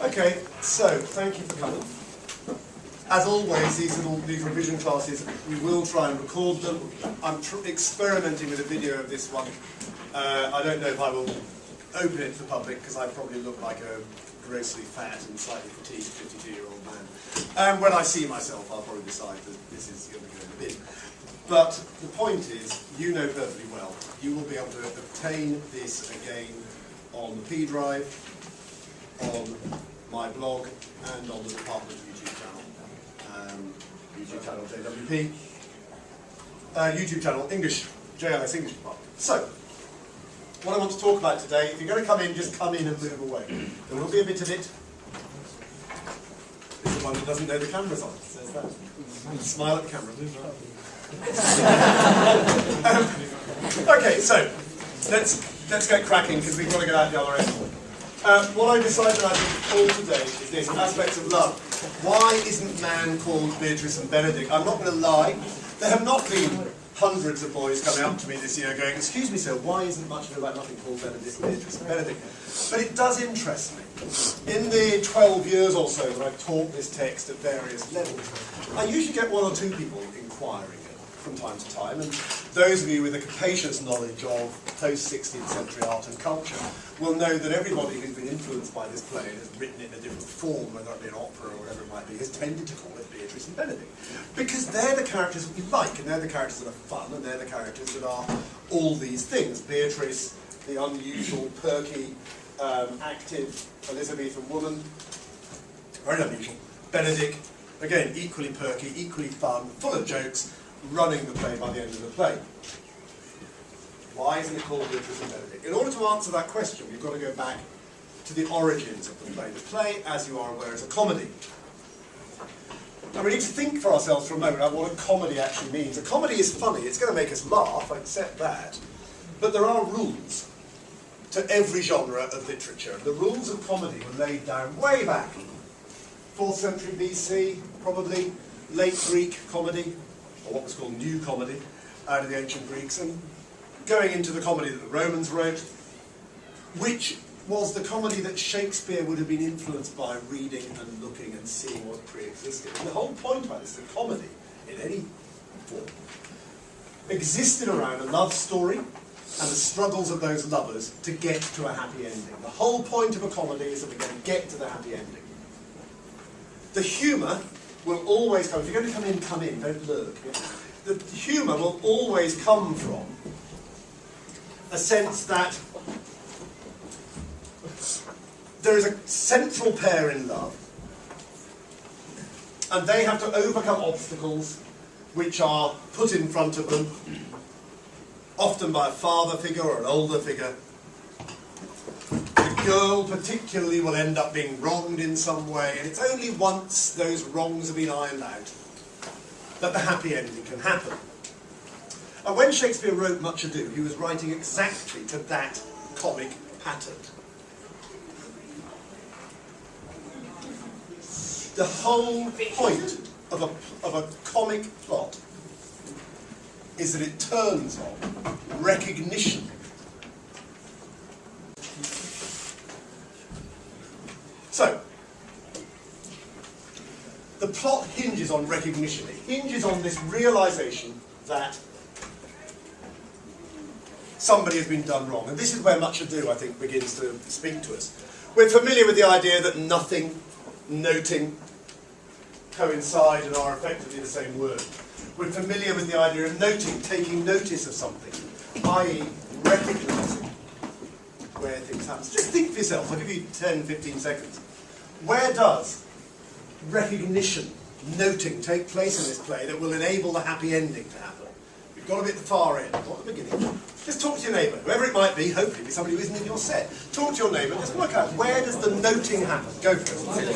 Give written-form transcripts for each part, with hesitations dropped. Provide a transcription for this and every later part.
Okay, so thank you for coming. As always, these revision classes, we will try and record them. I'm experimenting with a video of this one. I don't know if I will open it to the public because I probably look like a grossly fat and slightly fatigued 52-year-old man. And when I see myself, I'll probably decide that this is going to go in the bin. But the point is, you know perfectly well, you will be able to obtain this again on the P drive, on my blog, and on the department YouTube channel. YouTube channel JWP, YouTube channel English, JIS English Department. So, what I want to talk about today, if you're going to come in, just come in and move away. There will be a bit of it. This is the one that doesn't know the camera's on. It says that. Smile at the camera. Okay, so let's get cracking because we've got to get out the other end. What I decided I'd call today is this: aspects of love. Why isn't MAAN called Beatrice and Benedick? I'm not going to lie. There have not been hundreds of boys coming up to me this year going, "Excuse me, sir, why isn't much ado about nothing called Beatrice and Benedick?" But it does interest me. In the 12 years or so that I've taught this text at various levels, I usually get one or two people inquiring from time to time, and those of you with a capacious knowledge of post-16th century art and culture will know that everybody who's been influenced by this play and has written it in a different form, whether it be an opera or whatever it might be, has tended to call it Beatrice and Benedick. Because they're the characters that we like, and they're the characters that are fun, and they're the characters that are all these things. Beatrice, the unusual, perky, active Elizabethan woman, very unusual. Benedick, again, equally perky, equally fun, full of jokes, running the play by the end of the play. Why isn't it called Beatrice and Benedick? In order to answer that question, we've got to go back to the origins of the play. The play, as you are aware, is a comedy. And we need to think for ourselves for a moment about what a comedy actually means. A comedy is funny, it's going to make us laugh, I accept that, but there are rules to every genre of literature. And the rules of comedy were laid down way back, 4th century BC, probably, late Greek comedy, or what was called New Comedy, out of the ancient Greeks, and going into the comedy that the Romans wrote, which was the comedy that Shakespeare would have been influenced by reading and looking and seeing what pre-existed. And the whole point about this, the comedy, in any form, existed around a love story and the struggles of those lovers to get to a happy ending. The whole point of a comedy is that we're going to get to the happy ending. The humour will always come, if you're going to come in, don't lurk. The humour will always come from a sense that there is a central pair in love, and they have to overcome obstacles which are put in front of them, often by a father figure or an older figure. The girl particularly will end up being wronged in some way, and it's only once those wrongs have been ironed out that the happy ending can happen. And when Shakespeare wrote Much Ado, he was writing exactly to that comic pattern. The whole point of a comic plot is that it turns on recognition. So, the plot hinges on recognition. It hinges on this realisation that somebody has been done wrong. And this is where Much Ado, I think, begins to speak to us. We're familiar with the idea that nothing, noting, coincide and are effectively the same word. We're familiar with the idea of noting, taking notice of something, i.e. recognising where things happen. So just think for yourself, I'll give you 10, 15 seconds. Where does recognition, noting, take place in this play that will enable the happy ending to happen? We've got a bit at the far end, not at the beginning. Just talk to your neighbour, whoever it might be, hopefully it'll be somebody who isn't in your set. Talk to your neighbour, just work out, where does the noting happen? Go for it.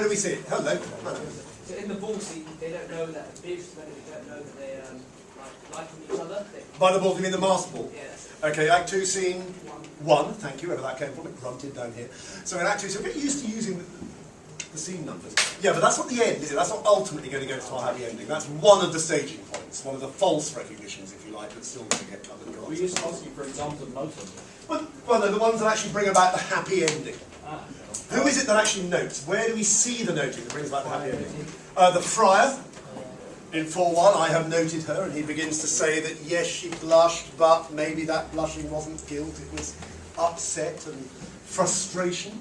do we see it? Hello. So in the ball scene, they don't know that Beatrice and Benedick don't know that they liking each other. By the ball, you mean the master ball? Yes. Okay, Act 2, Scene 1. Thank you, wherever that came from. It grunted down here. So in Act 2, so we're used to using the scene numbers. Yeah, but that's not the end, is it? That's not ultimately going to go to our happy ending. That's one of the staging points, one of the false recognitions, if you like, that's still going to get covered. We used to ask you for examples of notes. Well, they're the ones that actually bring about the happy ending. Ah. Who is it that actually notes? Where do we see the noting that brings about the happy ending? The friar. In 4-1, I have noted her, and he begins to say that yes, she blushed, but maybe that blushing wasn't guilt, it was upset and frustration.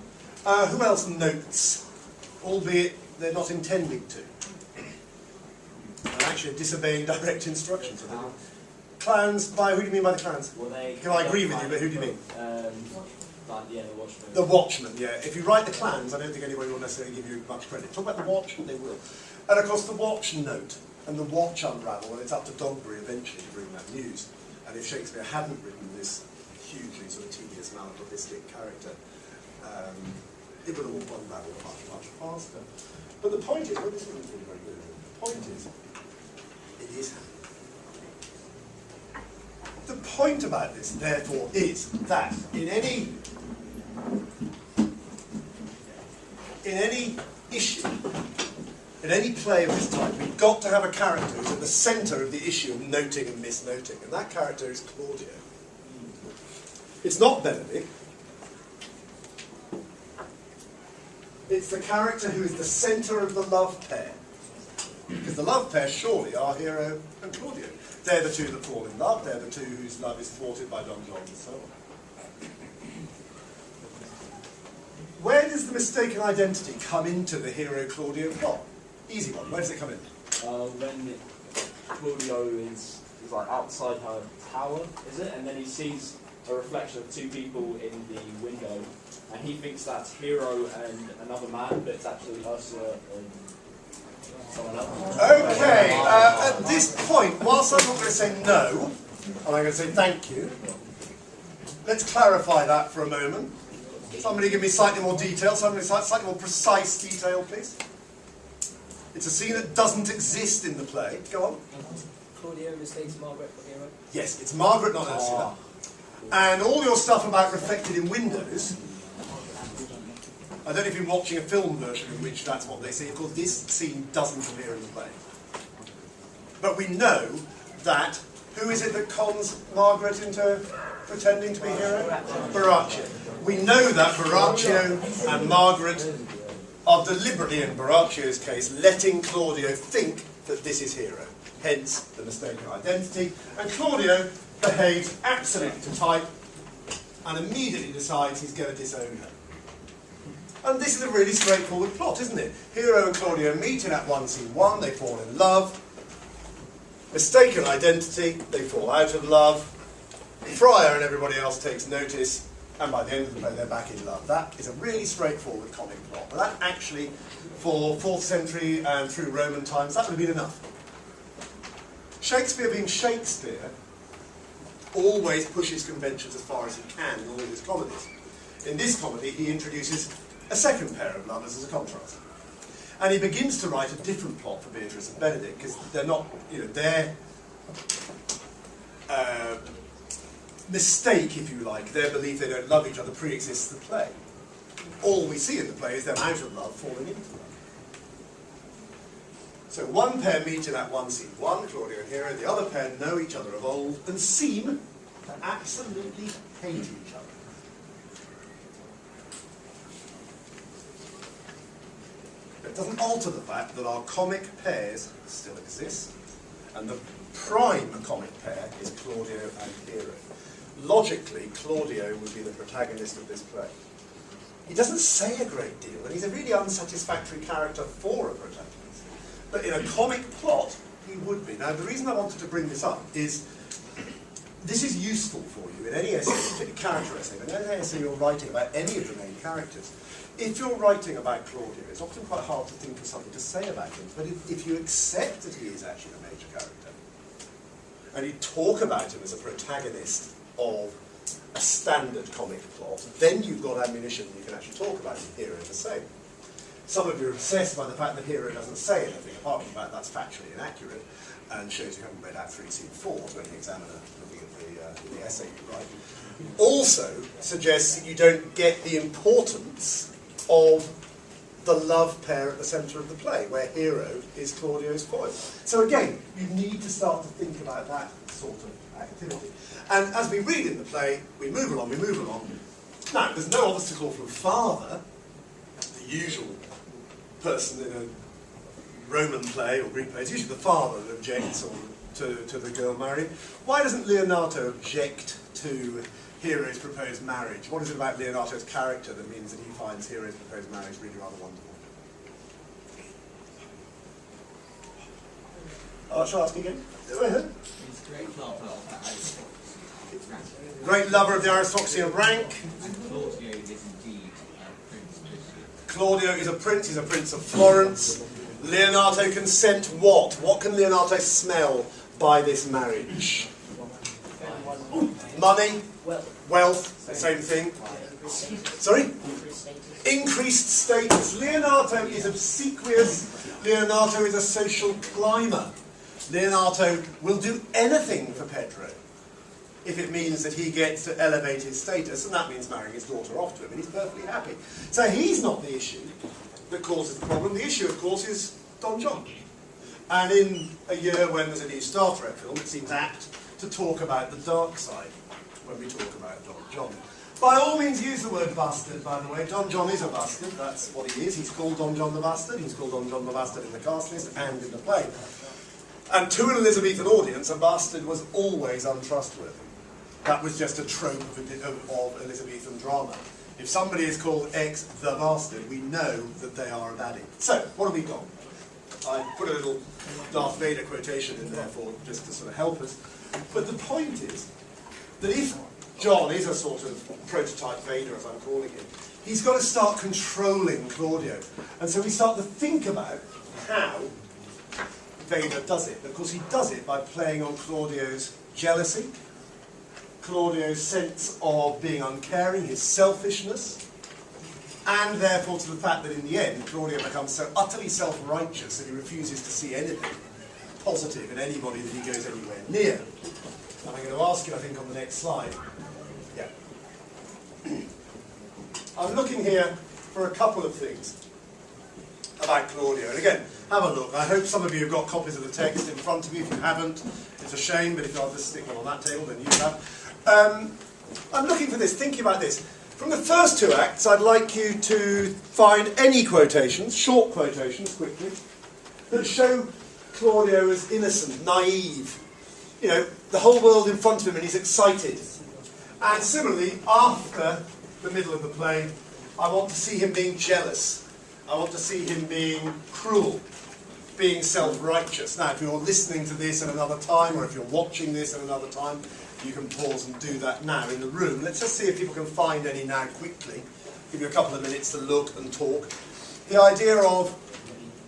Who else notes? Albeit they're not intending to. And actually disobeying direct instructions. Clowns, who do you mean by the clowns? Well, Can I agree with you, but who do you mean? The Watchmen. The Watchmen, yeah. If you write the clans, I don't think anybody will necessarily give you much credit. Talk about the Watchmen, they will. And of course the watch note and the watch unravel, and it's up to Dogberry eventually to bring that news. And if Shakespeare hadn't written this hugely sort of tedious, malapropistic character, it would have all unraveled much, much faster. But the point is, well, this isn't really very good. The point is, it is happening. The point about this, therefore, is that in any issue, in any play of this type, we've got to have a character who's at the centre of the issue of noting and misnoting, and that character is Claudio. It's not Benedick. It's the character who is the centre of the love pair. Because the love pair surely are Hero and Claudio. They're the two that fall in love, they're the two whose love is thwarted by Don John and so on. Where does the mistaken identity come into the Hero-Claudio plot? Easy one, where does it come in? When Claudio is like outside her tower, is it? And then he sees a reflection of two people in the window, and he thinks that's Hero and another man, but it's actually Ursula and someone else. Okay, at this point, whilst I'm not going to say no, and I'm going to say thank you, let's clarify that for a moment. Somebody give me slightly more detail, slightly more precise detail, please. It's a scene that doesn't exist in the play. Go on. Claudio mistakes Margaret for Hero. Yes, it's Margaret, not Ursula. And all your stuff about reflected in windows, I don't know if you've been watching a film version in which that's what they say. Of course, this scene doesn't appear in the play. But we know that, who is it that cons Margaret into pretending to be Hero? Baraccio. We know that Baraccio and Margaret are deliberately, in Baraccio's case, letting Claudio think that this is Hero. Hence, the mistaken identity. And Claudio behaves absolutely to type and immediately decides he's going to disown her. And this is a really straightforward plot, isn't it? Hero and Claudio meet in Act 1, Scene 1, they fall in love. Mistaken identity, they fall out of love. Friar and everybody else takes notice, and by the end of the play they're back in love. That is a really straightforward comic plot. And that actually, for 4th century and through Roman times, that would have been enough. Shakespeare, being Shakespeare, always pushes conventions as far as he can in all his comedies. In this comedy, he introduces a second pair of lovers as a contrast. And he begins to write a different plot for Beatrice and Benedick, because they're not, their mistake, if you like, their belief they don't love each other pre-exists the play. All we see in the play is them out of love falling into love. So one pair meet in Act 1, Scene 1, Claudio and Hero. The other pair know each other of old and seem to absolutely hate each other. It doesn't alter the fact that our comic pairs still exist, and the prime comic pair is Claudio and Hero. Logically, Claudio would be the protagonist of this play. He doesn't say a great deal, and he's a really unsatisfactory character for a protagonist. But in a comic plot, he would be. Now, the reason I wanted to bring this up is this is useful for you in any essay, particularly character essay, but in any essay you're writing about any of the main characters. If you're writing about Claudio, it's often quite hard to think of something to say about him, but if you accept that he is actually a major character, and you talk about him as a protagonist of a standard comic plot, then you've got ammunition you can actually talk about him here in the same. Some of you are obsessed by the fact that Hero doesn't say anything, apart from the fact that's factually inaccurate, and shows you haven't read Act 3, Scene 4 to any examiner looking at the essay you write. Also suggests that you don't get the importance of the love pair at the centre of the play, where Hero is Claudio's foil. So again, you need to start to think about that sort of activity. And as we read in the play, we move along, we move along. Now, there's no obstacle from father, the usual person in a Roman play or Greek play. It's usually the father that objects to the girl marrying. Why doesn't Leonato object to Hero's proposed marriage? What is it about Leonato's character that means that he finds Hero's proposed marriage really rather wonderful? Shall I ask again? Go ahead. He's a great lover of the aristocracy. Great lover of the aristocracy and rank. And Claudio is indeed a prince bishop. Claudio is a prince, he's a prince of Florence. Leonato can scent what? What can Leonato smell by this marriage? Money? Wealth, same thing. Sorry? Increased status. Leonato is obsequious. Leonato is a social climber. Leonato will do anything for Pedro if it means that he gets to elevate his status, and that means marrying his daughter off to him, and he's perfectly happy. So he's not the issue that causes the problem. The issue, of course, is Don John. And in a year when there's a new Star Trek film, it seems apt to talk about the dark side when we talk about Don John. By all means use the word bastard, by the way. Don John is a bastard, that's what he is. He's called Don John the Bastard, he's called Don John the Bastard in the cast list and in the play. And to an Elizabethan audience, a bastard was always untrustworthy. That was just a trope of Elizabethan drama. If somebody is called X the Bastard, we know that they are a baddie. So, what have we got? I put a little Darth Vader quotation in there for just to sort of help us. But the point is that if John is a sort of prototype Vader, as I'm calling him, he's got to start controlling Claudio. And so we start to think about how Vader does it. Of course, he does it by playing on Claudio's jealousy, Claudio's sense of being uncaring, his selfishness, and therefore to the fact that in the end, Claudio becomes so utterly self-righteous that he refuses to see anything positive in anybody that he goes anywhere near. And I'm going to ask you, I think, on the next slide. Yeah. I'm looking here for a couple of things about Claudio. And again, have a look. I hope some of you have got copies of the text in front of you. If you haven't, it's a shame, but if I'll just stick one on that table, then you have. I'm looking for this, thinking about this. From the first two acts, I'd like you to find any quotations, short quotations, quickly, that show Claudio as innocent, naive. You know, the whole world in front of him and he's excited. And similarly, after the middle of the play, I want to see him being jealous. I want to see him being cruel, being self-righteous. Now, if you're listening to this at another time, or if you're watching this at another time, you can pause and do that now in the room. Let's just see if people can find any now quickly. Give you a couple of minutes to look and talk. The idea of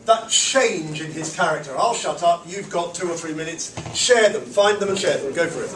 that change in his character. I'll shut up, you've got 2 or 3 minutes. Share them, find them and share them. Go for it.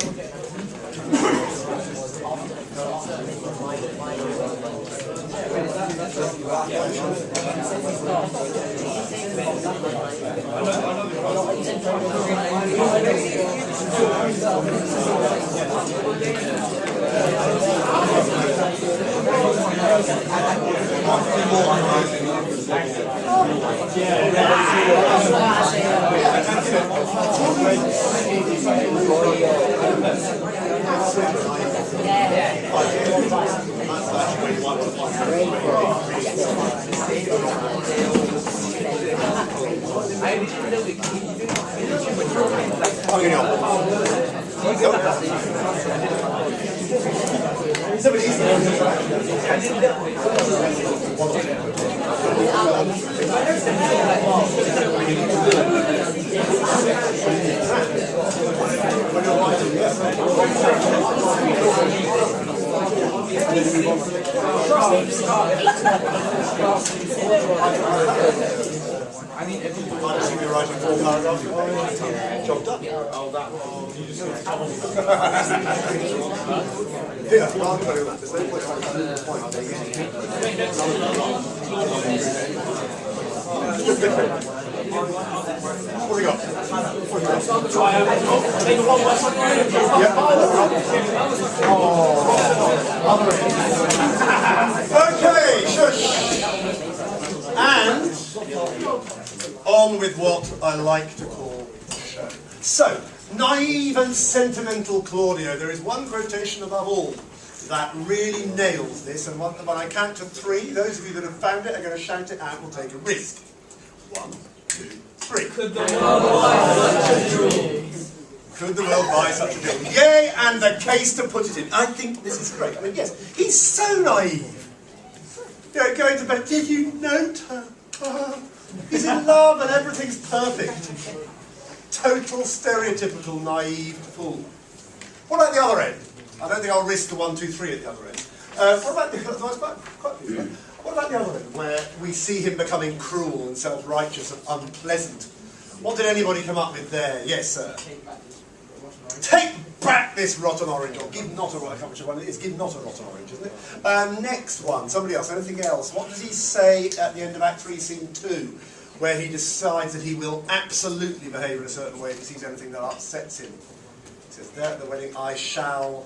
I assume you're writing 4 paragraphs. Job done. Oh, that one. Yeah, I'll tell you that. There's no point trying to prove the point. What have we got? Okay, shush. And on with what I like to call the show. So, naive and sentimental Claudio. There is one quotation above all that really nails this, and when I count to three, those of you that have found it are going to shout it out. We'll take a risk. 1, 2, 3. Could the world buy such a dream? Could the world buy such a dream? Yay, and the case to put it in. I think this is great. I mean, yes, he's so naive. You know, going to bed, did you note her? He's in love and everything's perfect. Total stereotypical naive fool. What about the other end? I don't think I'll risk the 1, 2, 3 at the other end. What about the other end, where we see him becoming cruel and self-righteous and unpleasant? What did anybody come up with there? Yes, sir. Take back this rotten orange, or give not a rotten, I can't remember which one it is, give not a rotten orange, isn't it? Next one, somebody else, anything else? What does he say at the end of Act 3, Scene 2, where he decides that he will absolutely behave in a certain way if he sees anything that upsets him? He says, there at the wedding, I shall...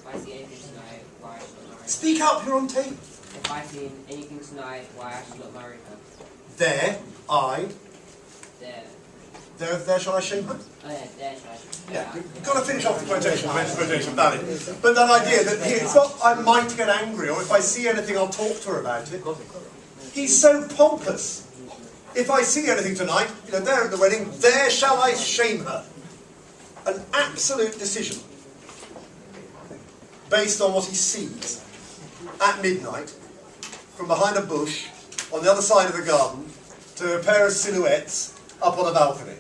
If I see anything tonight, why I should not marry her. Speak up, you're on tape. If I see anything tonight, why I should not marry her. There, I... There. There shall I shame her? Oh yeah, there shall I. Yeah, you've got to finish off the quotation, I meant the quotation valid. But that idea that it's not, I might get angry, or if I see anything, I'll talk to her about it. He's so pompous. If I see anything tonight, you know, there at the wedding, there shall I shame her. An absolute decision, based on what he sees at midnight, from behind a bush, on the other side of the garden, to a pair of silhouettes up on a balcony.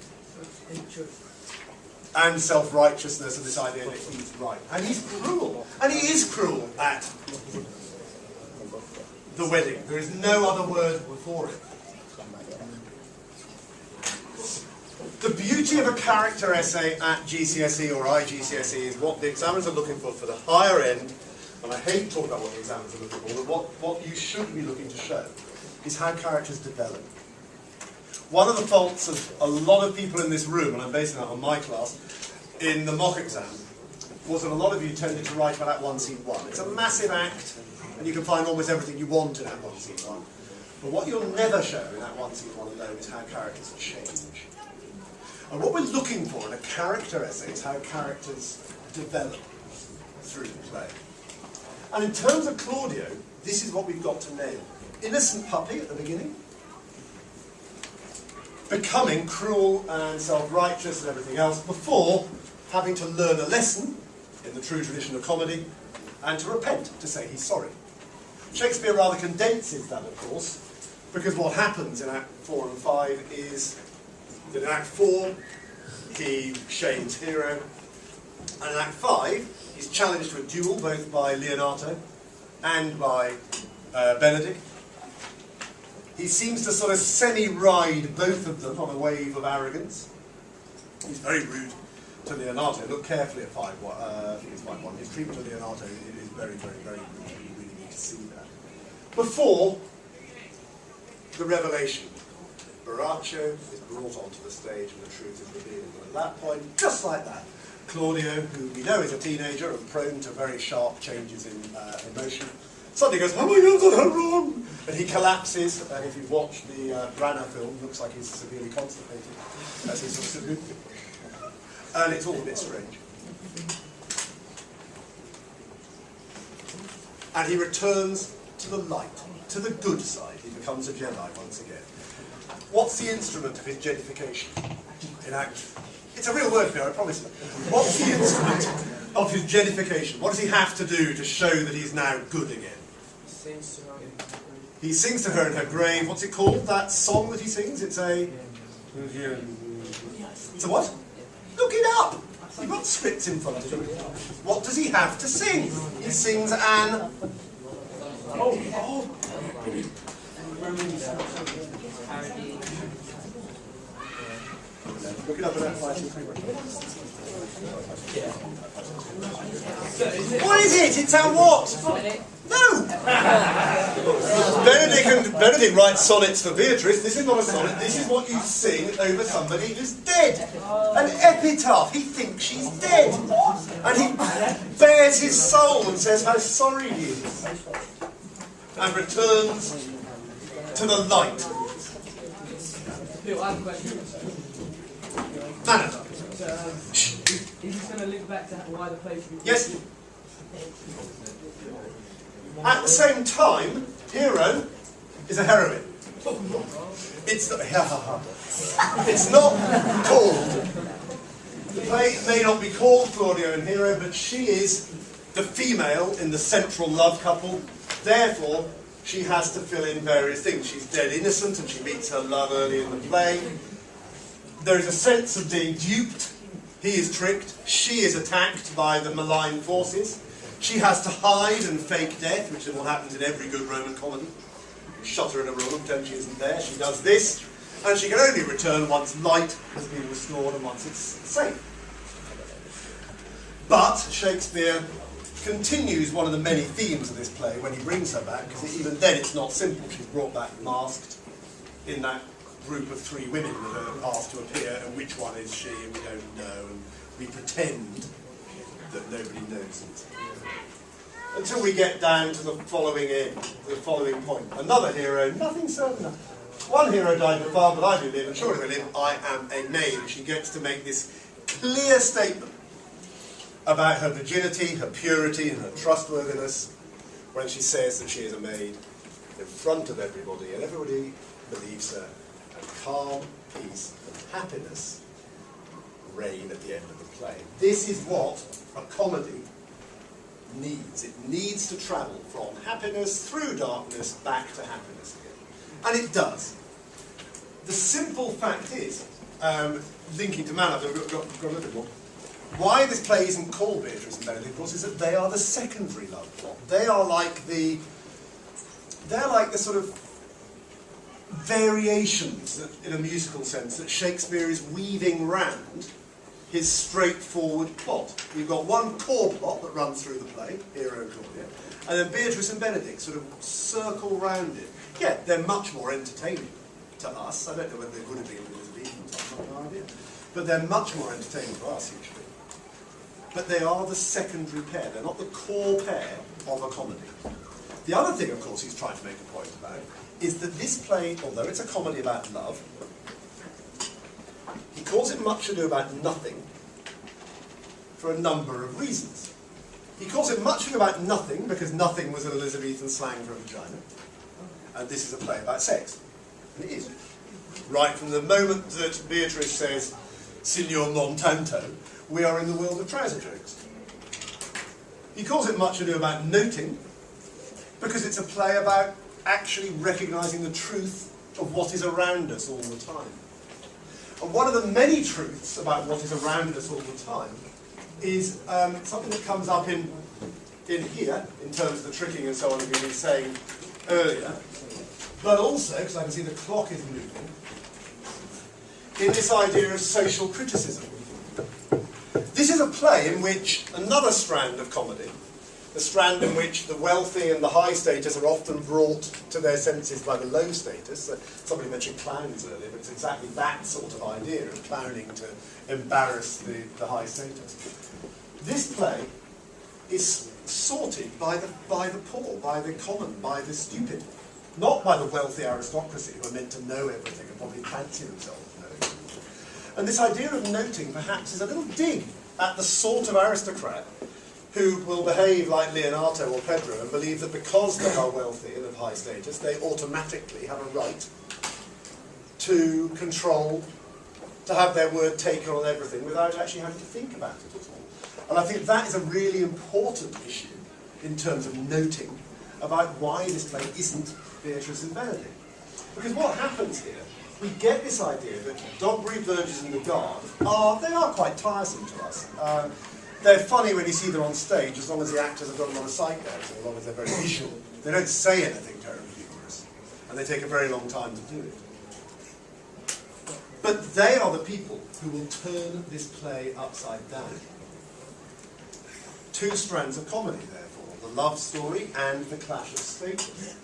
And self-righteousness and this idea that he's right. And he's cruel. And he is cruel at the wedding. There is no other word for it. The beauty of a character essay at GCSE or IGCSE is what the examiners are looking for the higher end, and I hate talking about what the examiners are looking for, but what you should be looking to show is how characters develop. One of the faults of a lot of people in this room, and I'm basing that on my class, in the mock exam, was that a lot of you tended to write about Act 1, Scene 1. It's a massive act, and you can find almost everything you want in Act 1, Scene 1. But what you'll never show in Act 1, Scene 1 alone is how characters change. And what we're looking for in a character essay is how characters develop through the play. And in terms of Claudio, this is what we've got to nail. Innocent puppy at the beginning, becoming cruel and self-righteous and everything else, before having to learn a lesson, in the true tradition of comedy, and to repent, to say he's sorry. Shakespeare rather condenses that, of course, because what happens in Act 4 and 5 is that in Act 4, he shames Hero, and in Act 5, he's challenged to a duel, both by Leonato and by Benedick. He seems to sort of semi-ride both of them on a wave of arrogance. He's very rude to Leonato. Look carefully at 5, I think it's 5-1. His treatment of Leonato is very, very, very rude. You really need to see that. Before the revelation, Baraccio is brought onto the stage and the truth is revealed. And at that point, just like that, Claudio, who we know is a teenager and prone to very sharp changes in emotion, suddenly goes, oh my God, I'm wrong! And he collapses, and if you've watched the Branagh film, looks like he's severely constipated. That's his sort of and it's all a bit strange. And he returns to the light, to the good side. He becomes a Jedi once again. What's the instrument of his jedification in Act? It's a real word here, I promise you. What's the instrument of his jedification? What does he have to do to show that he's now good again? He sings to her in her grave. What's it called? That song that he sings? It's a... It's a what? Look it up! You've got scripts in front of you. What does he have to sing? He sings an... Look it up in that 5, 6, 3. What is it? It's our what? No! Benedick writes sonnets for Beatrice. This is not a sonnet. This is what you sing over somebody who's dead. An epitaph. He thinks she's dead. And he bares his soul and says how sorry he is. And returns to the light. Bill, I have a question. No. Is this going to link back to why the play should be... Yes. At the same time, Hero is a heroine. It's not, it's not called, the play may not be called Claudio and Hero, but she is the female in the central love couple. Therefore, she has to fill in various things. She's dead innocent and she meets her love early in the play. There is a sense of being duped. He is tricked. She is attacked by the malign forces. She has to hide and fake death, which is what happens in every good Roman comedy. Shut her in a room and pretend she isn't there. She does this, and she can only return once light has been restored and once it's safe. But Shakespeare continues one of the many themes of this play when he brings her back, because even then it's not simple. She's brought back masked in that group of 3 women that are asked to appear, and which one is she, and we don't know, and we pretend that nobody knows it. Until we get down to the following point. Another hero, nothing certain. One hero died before, but I do live, and surely will live. I am a maid. She gets to make this clear statement about her virginity, her purity, and her trustworthiness when she says that she is a maid in front of everybody, and everybody believes her. And calm, peace, and happiness reign at the end of the play. This is what a comedy needs. It needs to travel from happiness through darkness back to happiness again. And it does. The simple fact is, linking to MAAN, I've got a little bit more. Why this play isn't called Beatrice and Benedick, of course, is that they are the secondary love plot. They are like the sort of variations that, in a musical sense, that Shakespeare is weaving round his straightforward plot. You've got one core plot that runs through the play, Hero and Claudio, and then Beatrice and Benedick sort of circle round it. Yeah, they're much more entertaining to us. I don't know whether they would have been Elizabethans, I've got no idea. But they're much more entertaining to us, usually. But they are the secondary pair. They're not the core pair of a comedy. The other thing, of course, he's trying to make a point about is that this play, although it's a comedy about love, he calls it Much Ado About Nothing for a number of reasons. He calls it Much Ado About Nothing because nothing was an Elizabethan slang for a vagina. And this is a play about sex. And it is. Right from the moment that Beatrice says, Signor non tanto, we are in the world of trouser jokes. He calls it Much Ado About Noting because it's a play about actually recognising the truth of what is around us all the time. And one of the many truths about what is around us all the time is something that comes up in here, in terms of the tricking and so on that we were saying earlier, but also, because I can see the clock is moving, in this idea of social criticism. This is a play in which another strand of comedy, the strand in which the wealthy and the high status are often brought to their senses by the low status. Somebody mentioned clowns earlier, but it's exactly that sort of idea of clowning to embarrass the high status. This play is sorted by the poor, by the common, by the stupid, not by the wealthy aristocracy who are meant to know everything and probably fancy themselves knowing. And this idea of noting perhaps is a little dig at the sort of aristocrat who will behave like Leonardo or Pedro and believe that because they are wealthy and of high status, they automatically have a right to control, to have their word taken on everything without actually having to think about it at all. And I think that is a really important issue in terms of noting about why this play isn't Beatrice and Benedick. Because what happens here, we get this idea that dog-breed verges and the guard are quite tiresome to us. They're funny when you see them on stage, as long as the actors have got them on a sight gag, as long as they're very visual. They don't say anything terribly humorous, and they take a very long time to do it. But they are the people who will turn this play upside down. Two strands of comedy, therefore, the love story and the clash of status.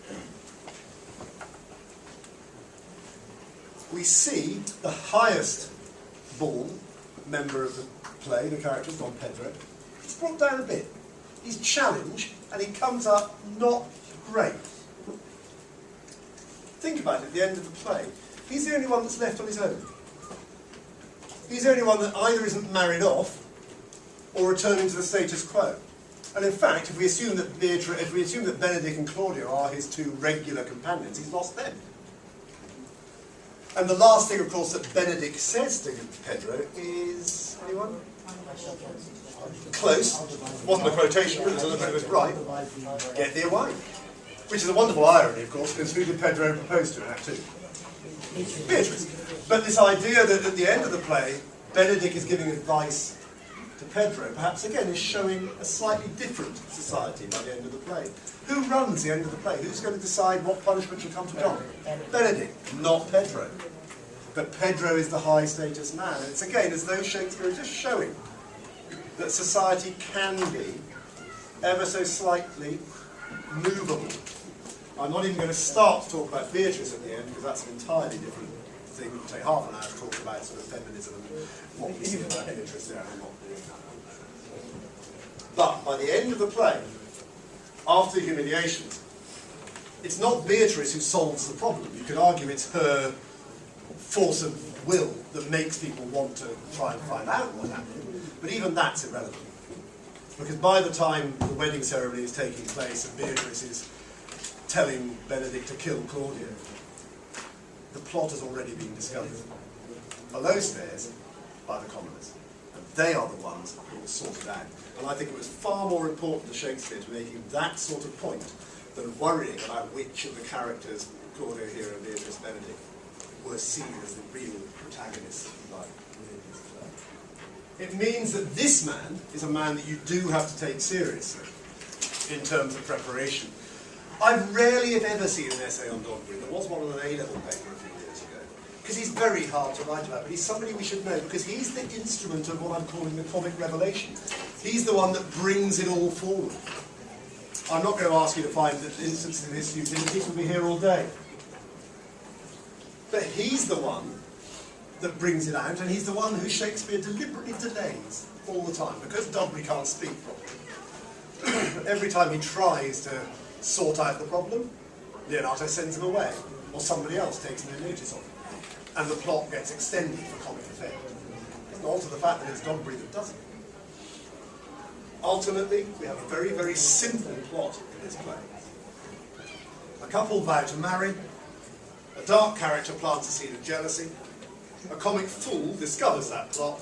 We see the highest born member of the play, the character, Don Pedro. He's brought down a bit. He's challenged, and he comes up not great. Think about it, at the end of the play. He's the only one that's left on his own. He's the only one that either isn't married off or returning to the status quo. And in fact, if we assume that Benedick and Claudio are his two regular companions, he's lost them. And the last thing, of course, that Benedick says to Pedro is, anyone? Close. Wasn't a quotation, but it was right. Get thee away. Which is a wonderful irony, of course, because who did Pedro propose to in Act 2? Beatrice. But this idea that at the end of the play, Benedick is giving advice to Pedro, perhaps again is showing a slightly different society by the end of the play. Who runs the end of the play? Who's going to decide what punishment should come to John? Benedick, not Pedro. But Pedro is the high status man. And it's again as though Shakespeare is just showing that society can be ever so slightly movable. I'm not even going to start to talk about Beatrice at the end, because that's an entirely different thing. It would take half an hour to talk about sort of feminism and what we see about Beatrice there and not doing that. But by the end of the play, after the humiliations, it's not Beatrice who solves the problem. You could argue it's her force of will that makes people want to try and find out what happened. But even that's irrelevant. Because by the time the wedding ceremony is taking place and Beatrice is telling Benedick to kill Claudio, the plot has already been discovered below stairs by the commoners. And they are the ones who will sort it out. And I think it was far more important to Shakespeare to making that sort of point than worrying about which of the characters, Claudio, Hero, and Beatrice, Benedick, were seen as the real protagonists, if you like, within his play. It means that this man is a man that you do have to take seriously in terms of preparation. I've rarely, if ever, seen an essay on Dogberry. There was one on an A-level paper a few years ago. Because he's very hard to write about, but he's somebody we should know, because he's the instrument of what I'm calling the comic revelation. He's the one that brings it all forward. I'm not going to ask you to find instances of his futility, we'll be here all day. But he's the one that brings it out, and he's the one who Shakespeare deliberately delays all the time, because Dogberry can't speak properly. Every time he tries to sort out the problem, Leonardo sends him away, or somebody else takes no notice of it, and the plot gets extended for comic effect. It's not to the fact that it's Dogberry that does it. Ultimately, we have a very, very simple plot in this play. A couple vow to marry, a dark character plants a seed of jealousy, a comic fool discovers that plot,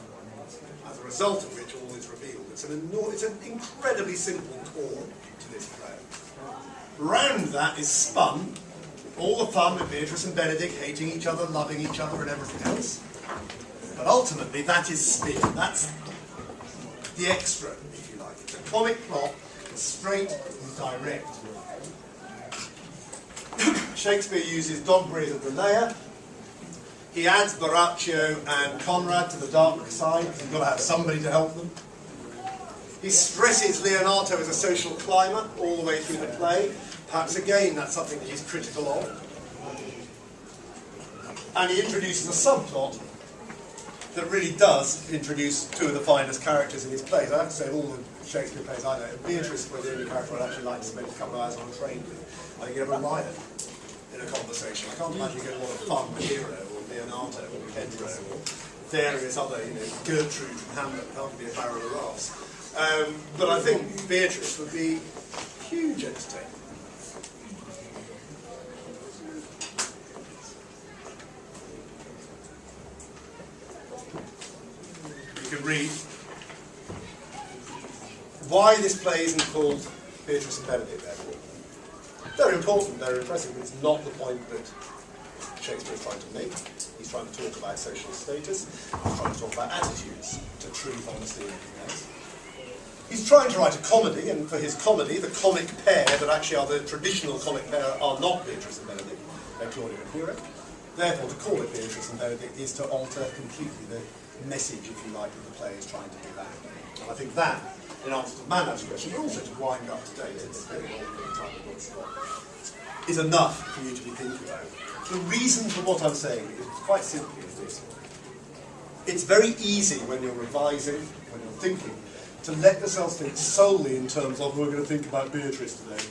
as a result of which all is revealed. It's an incredibly simple core to this play. Round that is spun all the fun with Beatrice and Benedick hating each other, loving each other and everything else. But ultimately that is spin. That's the extra, if you like. The comic plot is straight and direct. Shakespeare uses Dogberry as a delayer. He adds Baraccio and Conrad to the dark side. He's got to have somebody to help them. He stresses Leonardo as a social climber all the way through the play. Perhaps again that's something that he's critical of. And he introduces a subplot that really does introduce two of the finest characters in his plays. I have to say, of all the Shakespeare plays I know, Beatrice was the only character I'd actually like to spend a couple of hours on a train with. I think you have a riot in a conversation. I can't imagine you get a lot of fun with Hero or Leonardo or Pedro or various other, Gertrude from Hamlet. Can't be a barrel of laughs. But I think Beatrice would be huge entertainment. You can read why this play isn't called Beatrice and Benedick, therefore. They're important, they're impressive, but it's not the point that Shakespeare is trying to make. He's trying to talk about social status, he's trying to talk about attitudes to truth, honesty, and everything else. He's trying to write a comedy, and for his comedy, the comic pair that actually are the traditional comic pair are not Beatrice and Benedick, they're Claudio and Hero. therefore, to call it Beatrice and Benedick is to alter completely the message, if you like, that the play is trying to give out. And I think that, in answer to Manav's question, but also to wind up today, is enough for you to be thinking about. The reason for what I'm saying is quite simply is this. It's very easy when you're revising, when you're thinking, to let yourself think solely in terms of, we're going to think about Beatrice today,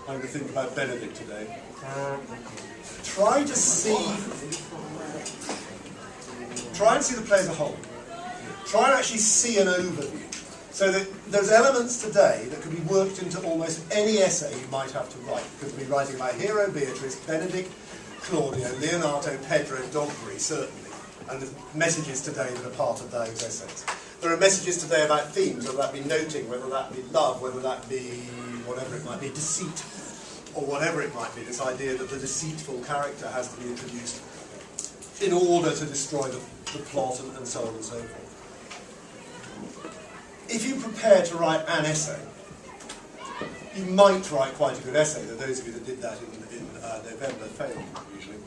I'm going to think about Benedick today. Try and see the play as a whole. Try and actually see an overview. So that there's elements today that could be worked into almost any essay you might have to write. You could be writing about Hero, Beatrice, Benedick, Claudio, Leonardo, Pedro, Dogberry, certainly. And there's messages today that are part of those essays. There are messages today about themes, whether that be noting, whether that be love, whether that be whatever it might be, deceit, or whatever it might be, this idea that the deceitful character has to be introduced in order to destroy the plot and so on and so forth. If you prepare to write an essay, you might write quite a good essay, though those of you that did that in November failed, usually.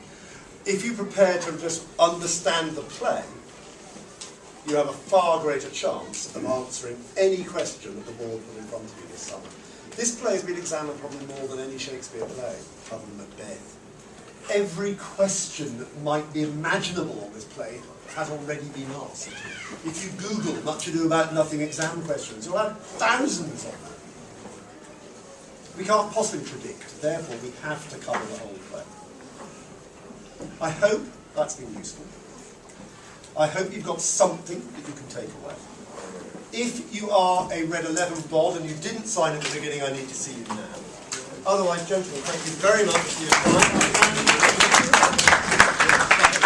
If you prepare to just understand the play, you have a far greater chance of answering any question that the board put in front of you this summer. This play has been examined probably more than any Shakespeare play, other than Macbeth. Every question that might be imaginable on this play has already been asked. If you Google Much Ado About Nothing exam questions, you'll have thousands of them. We can't possibly predict, therefore we have to cover the whole play. I hope that's been useful. I hope you've got something that you can take away. If you are a Red 11 bod and you didn't sign at the beginning, I need to see you now. Otherwise, gentlemen, thank you very much for your time.